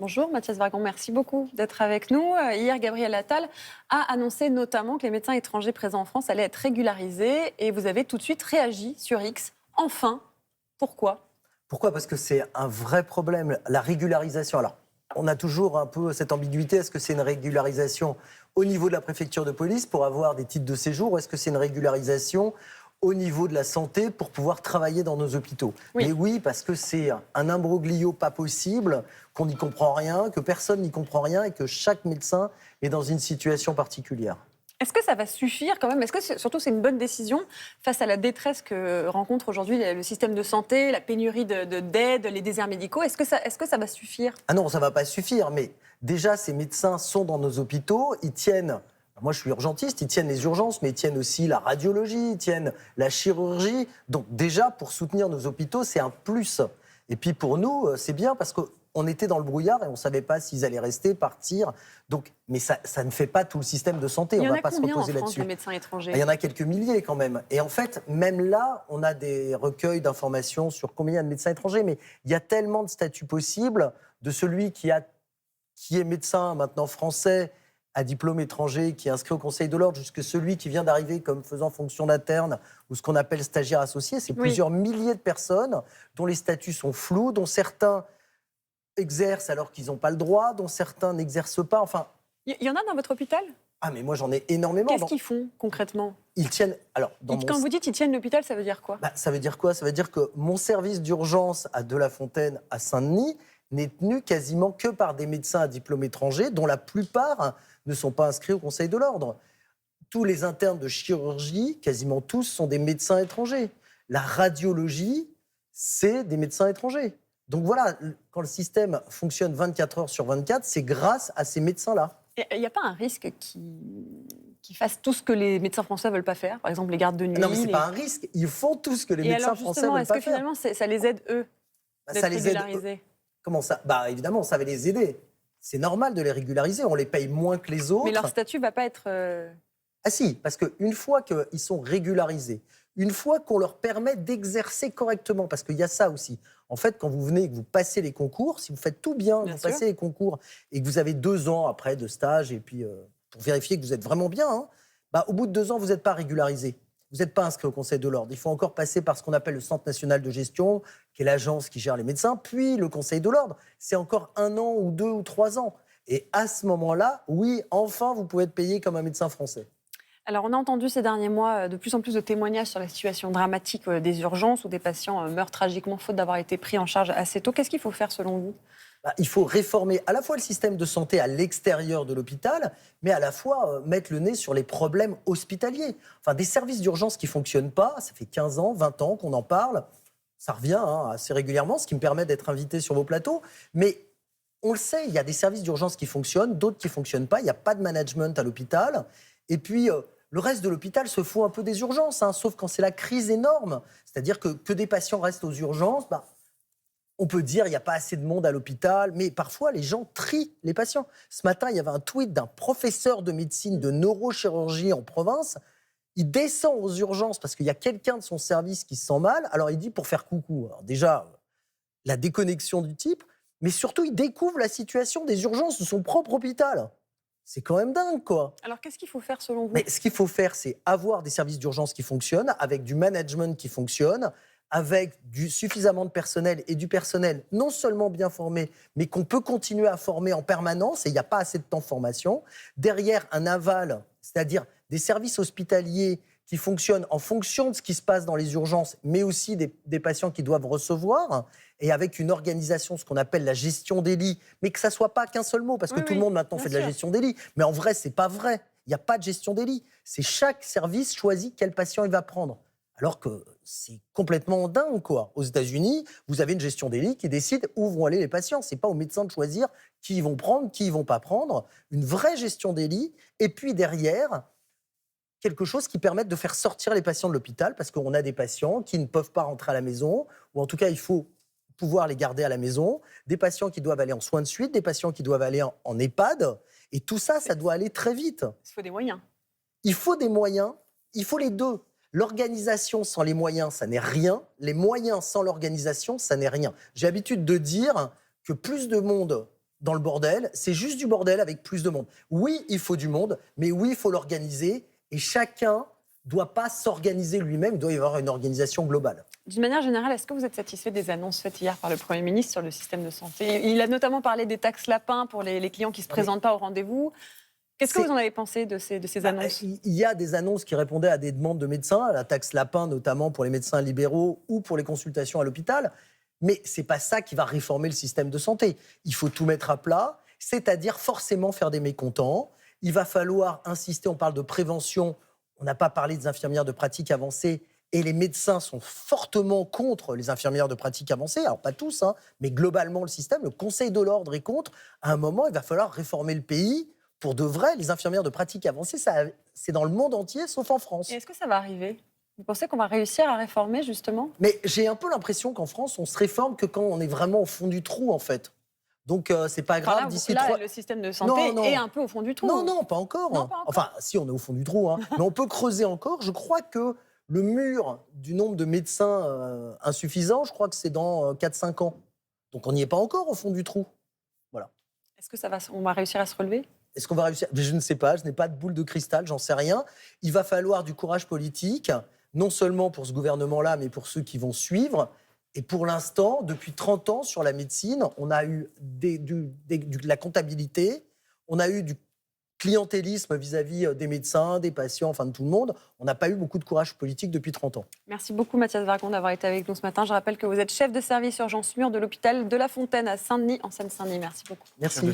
Bonjour Mathias Vargon, merci beaucoup d'être avec nous. Hier, Gabriel Attal a annoncé notamment que les médecins étrangers présents en France allaient être régularisés et vous avez tout de suite réagi sur X. Enfin, pourquoi ? Pourquoi ? Parce que c'est un vrai problème, la régularisation. Alors, on a toujours un peu cette ambiguïté. Est-ce que c'est une régularisation au niveau de la préfecture de police pour avoir des titres de séjour ou est-ce que c'est une régularisation au niveau de la santé pour pouvoir travailler dans nos hôpitaux ? Oui. Mais oui, parce que c'est un imbroglio pas possible, qu'on n'y comprend rien, que personne n'y comprend rien et que chaque médecin est dans une situation particulière. Est-ce que ça va suffire quand même ? Est-ce que surtout c'est une bonne décision face à la détresse que rencontre aujourd'hui le système de santé, la pénurie d'aide, les déserts médicaux ? Est-ce que ça va suffire ? Ah non, ça ne va pas suffire, mais déjà, ces médecins sont dans nos hôpitaux, ils tiennent, moi je suis urgentiste, ils tiennent les urgences, mais ils tiennent aussi la radiologie, ils tiennent la chirurgie. Donc déjà, pour soutenir nos hôpitaux, c'est un plus. Et puis pour nous, c'est bien parce qu'on était dans le brouillard et on ne savait pas s'ils allaient rester, partir. Donc, mais ça ne fait pas tout le système de santé, Il y on en ne va a pas se combien en reposer France là-dessus. de médecins étrangers ? Il y en a quelques milliers quand même. Et en fait, même là, on a des recueils d'informations sur combien il y a de médecins étrangers. Mais il y a tellement de statuts possibles, de celui qui est médecin maintenant français, à diplôme étranger, qui est inscrit au Conseil de l'Ordre, jusqu'à celui qui vient d'arriver comme faisant fonction d'interne, ou ce qu'on appelle stagiaire associé. C'est plusieurs milliers de personnes dont les statuts sont flous, dont certains exercent alors qu'ils n'ont pas le droit, dont certains n'exercent pas. Enfin, Il y en a dans votre hôpital ? ah mais moi j'en ai énormément. Qu'est-ce qu'ils font concrètement ? Ils tiennent. Alors, Quand vous dites qu'ils tiennent l'hôpital, ça veut dire quoi ? Ça veut dire quoi ? Ça veut dire que mon service d'urgence à Delafontaine, à Saint-Denis, n'est tenu quasiment que par des médecins à diplôme étranger, dont la plupart ne sont pas inscrits au Conseil de l'Ordre. Tous les internes de chirurgie, quasiment tous, sont des médecins étrangers. La radiologie, c'est des médecins étrangers. Donc voilà, quand le système fonctionne 24 heures sur 24, c'est grâce à ces médecins-là. Il n'y a pas un risque qu'ils fassent tout ce que les médecins français ne veulent pas faire ? Par exemple, les gardes de nuit. Non, mais ce n'est pas un risque. Ils font tout ce que les médecins français ne veulent pas faire. Est-ce que finalement, ça les aide, eux, d'être Ça les aide. régularisés ? Comment ça ? Évidemment, ça va les aider. C'est normal de les régulariser. On les paye moins que les autres. Mais leur statut ne va pas être... Ah si, parce qu'une fois qu'ils sont régularisés, une fois qu'on leur permet d'exercer correctement, parce qu'il y a ça aussi. En fait, quand vous venez et que vous passez les concours, si vous faites tout bien, Bien vous sûr. passez les concours et que vous avez 2 ans après de stage, et puis pour vérifier que vous êtes vraiment bien, au bout de 2 ans, vous n'êtes pas régularisé. Vous n'êtes pas inscrit au Conseil de l'Ordre. Il faut encore passer par ce qu'on appelle le Centre national de gestion, qui est l'agence qui gère les médecins, puis le Conseil de l'Ordre. C'est encore 1 an ou 2 ou 3 ans. Et à ce moment-là, oui, enfin, vous pouvez être payé comme un médecin français. Alors, on a entendu ces derniers mois de plus en plus de témoignages sur la situation dramatique des urgences où des patients meurent tragiquement faute d'avoir été pris en charge assez tôt. Qu'est-ce qu'il faut faire selon vous ? Il faut réformer à la fois le système de santé à l'extérieur de l'hôpital, mais à la fois mettre le nez sur les problèmes hospitaliers. Enfin, des services d'urgence qui ne fonctionnent pas, ça fait 15 ans, 20 ans qu'on en parle, ça revient assez régulièrement, ce qui me permet d'être invité sur vos plateaux. Mais on le sait, il y a des services d'urgence qui fonctionnent, d'autres qui ne fonctionnent pas, il n'y a pas de management à l'hôpital. Et puis, le reste de l'hôpital se fout un peu des urgences, sauf quand c'est la crise énorme. C'est-à-dire que des patients restent aux urgences, on peut dire qu'il n'y a pas assez de monde à l'hôpital, mais parfois les gens trient les patients. Ce matin, il y avait un tweet d'un professeur de médecine de neurochirurgie en province. Il descend aux urgences parce qu'il y a quelqu'un de son service qui se sent mal. Alors il dit pour faire coucou. Alors déjà, la déconnexion du type, mais surtout il découvre la situation des urgences de son propre hôpital. C'est quand même dingue, quoi. Alors, qu'est-ce qu'il faut faire selon vous ? Mais ce qu'il faut faire, c'est avoir des services d'urgence qui fonctionnent, avec du management qui fonctionne, avec suffisamment de personnel et du personnel non seulement bien formé, mais qu'on peut continuer à former en permanence, et il n'y a pas assez de temps de formation. Derrière, un aval, c'est-à-dire des services hospitaliers qui fonctionnent en fonction de ce qui se passe dans les urgences, mais aussi des patients qui doivent recevoir, et avec une organisation, ce qu'on appelle la gestion des lits, mais que ça ne soit pas qu'un seul mot, parce que tout le monde maintenant fait de la gestion des lits. Mais en vrai, ce n'est pas vrai. Il n'y a pas de gestion des lits. C'est chaque service choisit quel patient il va prendre. Alors que c'est complètement dingue, quoi. Aux États-Unis, vous avez une gestion des lits qui décide où vont aller les patients. Ce n'est pas aux médecins de choisir qui ils vont prendre, qui ils ne vont pas prendre. Une vraie gestion des lits. Et puis derrière, quelque chose qui permette de faire sortir les patients de l'hôpital, parce qu'on a des patients qui ne peuvent pas rentrer à la maison, ou en tout cas, il faut pouvoir les garder à la maison, des patients qui doivent aller en soins de suite, des patients qui doivent aller en EHPAD. Et tout ça, ça doit aller très vite. Il faut des moyens. Il faut des moyens, il faut les deux. L'organisation sans les moyens, ça n'est rien. Les moyens sans l'organisation, ça n'est rien. J'ai l'habitude de dire que plus de monde dans le bordel, c'est juste du bordel avec plus de monde. Oui, il faut du monde, mais oui, il faut l'organiser. Et chacun ne doit pas s'organiser lui-même, il doit y avoir une organisation globale. D'une manière générale, est-ce que vous êtes satisfait des annonces faites hier par le Premier ministre sur le système de santé? Il a notamment parlé des taxes lapins pour les clients qui ne se présentent pas au rendez-vous. Qu'est-ce que vous en avez pensé de ces annonces? Il y a des annonces qui répondaient à des demandes de médecins, à la taxe lapin notamment pour les médecins libéraux ou pour les consultations à l'hôpital. Mais ce n'est pas ça qui va réformer le système de santé. Il faut tout mettre à plat, c'est-à-dire forcément faire des mécontents. Il va falloir insister, on parle de prévention, on n'a pas parlé des infirmières de pratique avancée, et les médecins sont fortement contre les infirmières de pratique avancée. Alors pas tous, mais globalement le système, le Conseil de l'ordre est contre. À un moment, il va falloir réformer le pays. Pour de vrai, les infirmières de pratique avancée, c'est dans le monde entier, sauf en France. Et est-ce que ça va arriver? Vous pensez qu'on va réussir à réformer, justement? Mais j'ai un peu l'impression qu'en France, on se réforme que quand on est vraiment au fond du trou, en fait. Donc, c'est pas grave. D'ici là, le système de santé est un peu au fond du trou. Non, pas encore. Non, pas encore. Enfin, si, on est au fond du trou. Mais on peut creuser encore. Je crois que le mur du nombre de médecins insuffisant, je crois que c'est dans 4-5 ans. Donc, on n'y est pas encore au fond du trou. Voilà. Est-ce que on va réussir à se relever? Est-ce qu'on va réussir? Je ne sais pas, je n'ai pas de boule de cristal, j'en sais rien. Il va falloir du courage politique, non seulement pour ce gouvernement-là, mais pour ceux qui vont suivre. Et pour l'instant, depuis 30 ans sur la médecine, on a eu de la comptabilité, on a eu du clientélisme vis-à-vis des médecins, des patients, enfin de tout le monde. On n'a pas eu beaucoup de courage politique depuis 30 ans. Merci beaucoup Mathias Vargon d'avoir été avec nous ce matin. Je rappelle que vous êtes chef de service urgence mur de l'hôpital de La Fontaine à Saint-Denis, en Seine-Saint-Denis. Merci beaucoup. Merci.